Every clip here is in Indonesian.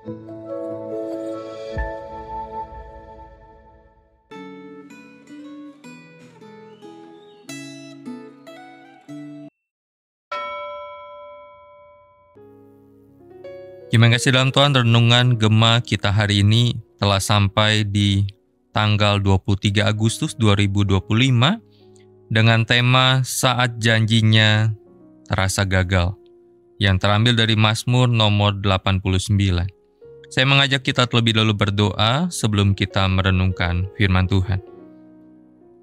Terima kasih dalam Tuhan, renungan Gema kita hari ini telah sampai di tanggal 23 Agustus 2025 dengan tema Saat Janjinya Terasa Gagal yang terambil dari Mazmur nomor 89. Saya mengajak kita terlebih dahulu berdoa sebelum kita merenungkan firman Tuhan.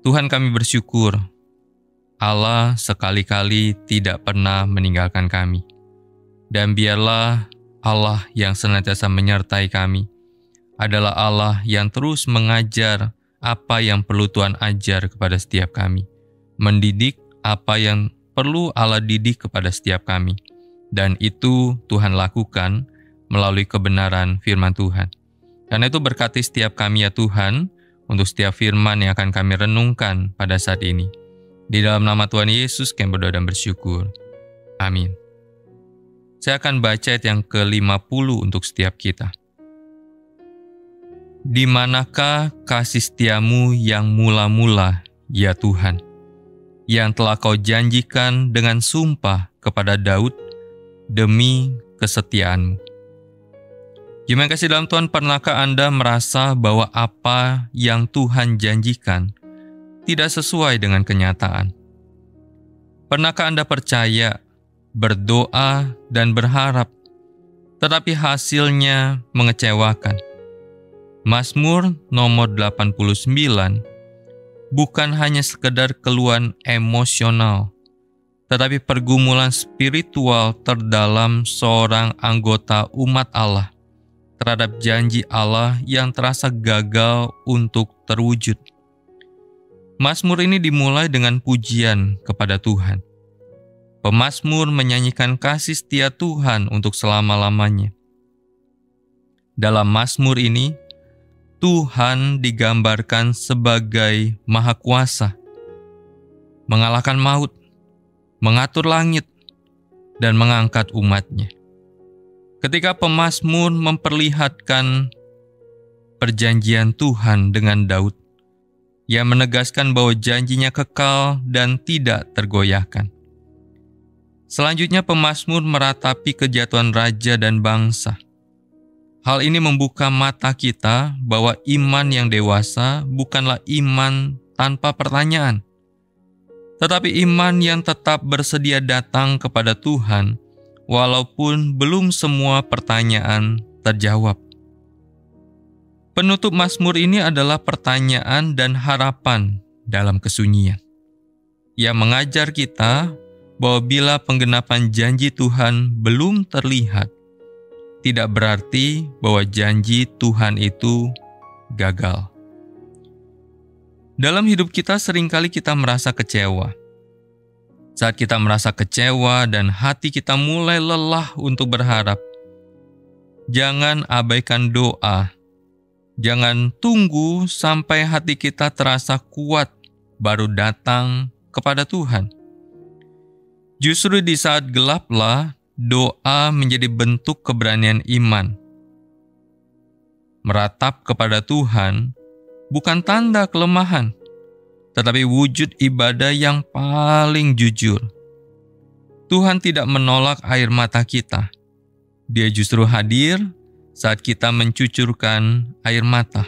Tuhan, kami bersyukur Allah sekali-kali tidak pernah meninggalkan kami. Dan biarlah Allah yang senantiasa menyertai kami adalah Allah yang terus mengajar apa yang perlu Tuhan ajar kepada setiap kami. Mendidik apa yang perlu Allah didik kepada setiap kami. Dan itu Tuhan lakukan melalui kebenaran firman Tuhan. Karena itu berkati setiap kami ya Tuhan, untuk setiap firman yang akan kami renungkan pada saat ini. Di dalam nama Tuhan Yesus kami berdoa dan bersyukur. Amin. Saya akan baca ayat yang ke-50 untuk setiap kita. Di manakah kasih setiamu yang mula-mula, ya Tuhan, yang telah kau janjikan dengan sumpah kepada Daud demi kesetiaanmu? Terima kasih dalam Tuhan, pernahkah Anda merasa bahwa apa yang Tuhan janjikan tidak sesuai dengan kenyataan? Pernahkah Anda percaya, berdoa, dan berharap, tetapi hasilnya mengecewakan? Mazmur nomor 89 bukan hanya sekedar keluhan emosional, tetapi pergumulan spiritual terdalam seorang anggota umat Allah terhadap janji Allah yang terasa gagal untuk terwujud. Mazmur ini dimulai dengan pujian kepada Tuhan. Pemazmur menyanyikan kasih setia Tuhan untuk selama-lamanya. Dalam Mazmur ini, Tuhan digambarkan sebagai Maha Kuasa, mengalahkan maut, mengatur langit, dan mengangkat umat-Nya. Ketika pemazmur memperlihatkan perjanjian Tuhan dengan Daud, yang menegaskan bahwa janjinya kekal dan tidak tergoyahkan. Selanjutnya pemazmur meratapi kejatuhan raja dan bangsa. Hal ini membuka mata kita bahwa iman yang dewasa bukanlah iman tanpa pertanyaan, tetapi iman yang tetap bersedia datang kepada Tuhan walaupun belum semua pertanyaan terjawab. Penutup Mazmur ini adalah pertanyaan dan harapan dalam kesunyian, yang mengajar kita bahwa bila penggenapan janji Tuhan belum terlihat, tidak berarti bahwa janji Tuhan itu gagal. Dalam hidup kita seringkali kita merasa kecewa. Saat kita merasa kecewa dan hati kita mulai lelah untuk berharap, jangan abaikan doa. Jangan tunggu sampai hati kita terasa kuat baru datang kepada Tuhan. Justru di saat gelaplah, doa menjadi bentuk keberanian iman. Meratap kepada Tuhan bukan tanda kelemahan, tetapi wujud ibadah yang paling jujur. Tuhan tidak menolak air mata kita. Dia justru hadir saat kita mencucurkan air mata.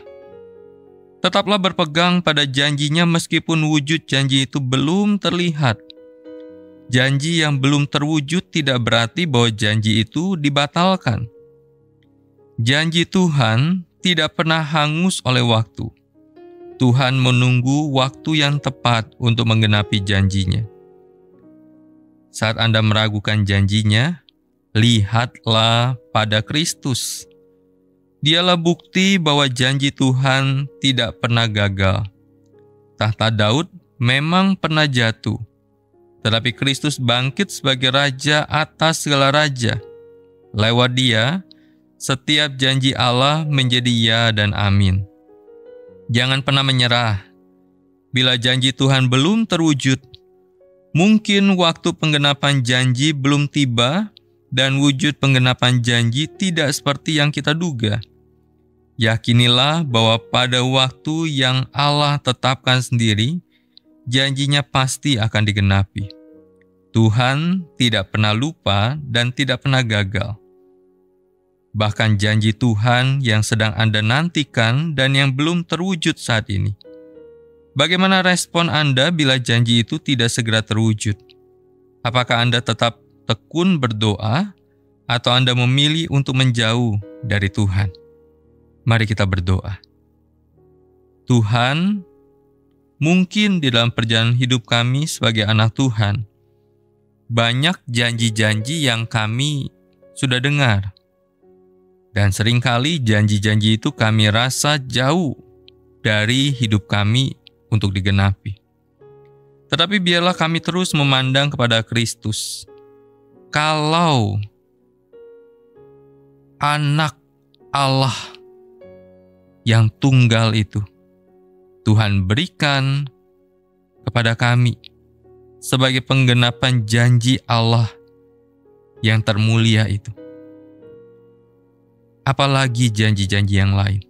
Tetaplah berpegang pada janjinya meskipun wujud janji itu belum terlihat. Janji yang belum terwujud tidak berarti bahwa janji itu dibatalkan. Janji Tuhan tidak pernah hangus oleh waktu. Tuhan menunggu waktu yang tepat untuk menggenapi janjinya. Saat Anda meragukan janjinya, lihatlah pada Kristus. Dialah bukti bahwa janji Tuhan tidak pernah gagal. Tahta Daud memang pernah jatuh, tetapi Kristus bangkit sebagai Raja atas segala raja. Lewat Dia, setiap janji Allah menjadi ya dan amin. Jangan pernah menyerah. Bila janji Tuhan belum terwujud, mungkin waktu penggenapan janji belum tiba, dan wujud penggenapan janji tidak seperti yang kita duga. Yakinilah bahwa pada waktu yang Allah tetapkan sendiri, janjinya pasti akan digenapi. Tuhan tidak pernah lupa dan tidak pernah gagal. Bahkan janji Tuhan yang sedang Anda nantikan dan yang belum terwujud saat ini. Bagaimana respon Anda bila janji itu tidak segera terwujud? Apakah Anda tetap tekun berdoa atau Anda memilih untuk menjauh dari Tuhan? Mari kita berdoa. Tuhan, mungkin di dalam perjalanan hidup kami sebagai anak Tuhan, banyak janji-janji yang kami sudah dengar. Dan seringkali janji-janji itu kami rasa jauh dari hidup kami untuk digenapi. Tetapi biarlah kami terus memandang kepada Kristus. Kalau anak Allah yang tunggal itu Tuhan berikan kepada kami sebagai penggenapan janji Allah yang termulia itu. Apalagi janji-janji yang lain.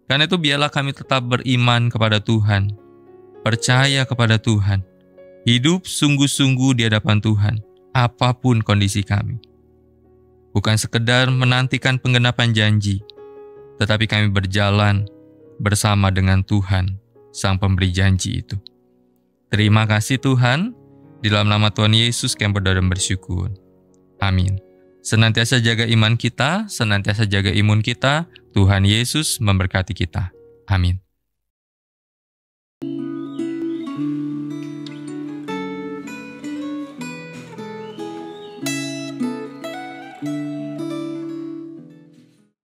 Karena itu biarlah kami tetap beriman kepada Tuhan, percaya kepada Tuhan, hidup sungguh-sungguh di hadapan Tuhan, apapun kondisi kami. Bukan sekedar menantikan penggenapan janji, tetapi kami berjalan bersama dengan Tuhan, Sang Pemberi janji itu. Terima kasih Tuhan, di dalam nama Tuhan Yesus kami berdoa dan bersyukur. Amin. Senantiasa jaga iman kita, senantiasa jaga imun kita. Tuhan Yesus memberkati kita. Amin.